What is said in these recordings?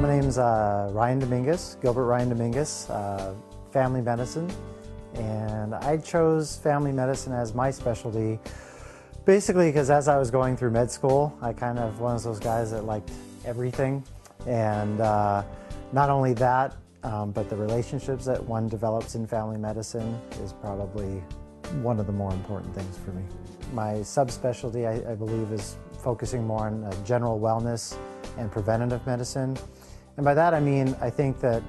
my name's Ryan Dominguez, Gilbert Ryan Dominguez, family medicine. And I chose family medicine as my specialty basically because as I was going through med school, I kind of one of those guys that liked everything. And not only that, but the relationships that one develops in family medicine is probably one of the more important things for me. My subspecialty, I believe, is focusing more on general wellness and preventative medicine. And by that I mean, I think that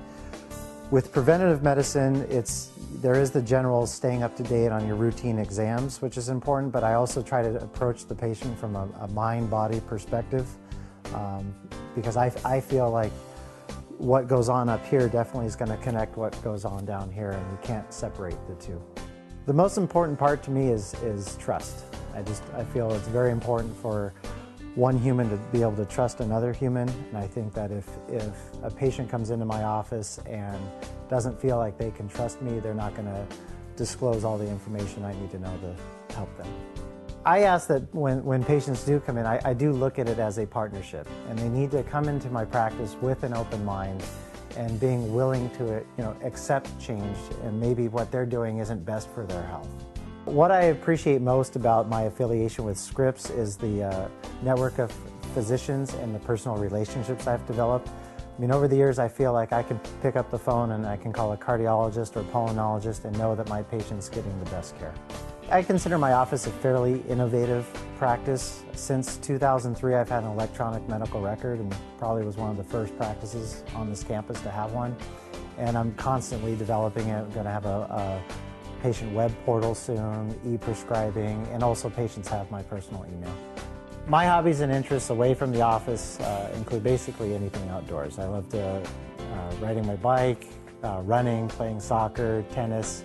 with preventative medicine, there is the general staying up to date on your routine exams, which is important, but I also try to approach the patient from a mind-body perspective because I feel like what goes on up here definitely is going to connect what goes on down here, and you can't separate the two. The most important part to me is trust. I feel it's very important for one human to be able to trust another human, and I think that if a patient comes into my office and doesn't feel like they can trust me, they're not going to disclose all the information I need to know to help them. I ask that when patients do come in, I do look at it as a partnership, and they need to come into my practice with an open mind and being willing to accept change, and maybe what they're doing isn't best for their health. What I appreciate most about my affiliation with Scripps is the network of physicians and the personal relationships I've developed. I mean, over the years, I feel like I can pick up the phone and I can call a cardiologist or pulmonologist and know that my patient's getting the best care. I consider my office a fairly innovative practice. Since 2003, I've had an electronic medical record and probably was one of the first practices on this campus to have one. And I'm constantly developing it. I'm going to have a patient web portal soon, e-prescribing, and also patients have my personal email. My hobbies and interests away from the office include basically anything outdoors. I love riding my bike, running, playing soccer, tennis,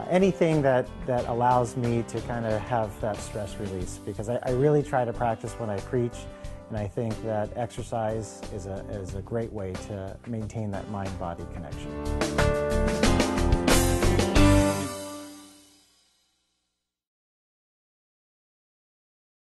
anything that allows me to kind of have that stress release, because I really try to practice when I preach, and I think that exercise is a great way to maintain that mind-body connection.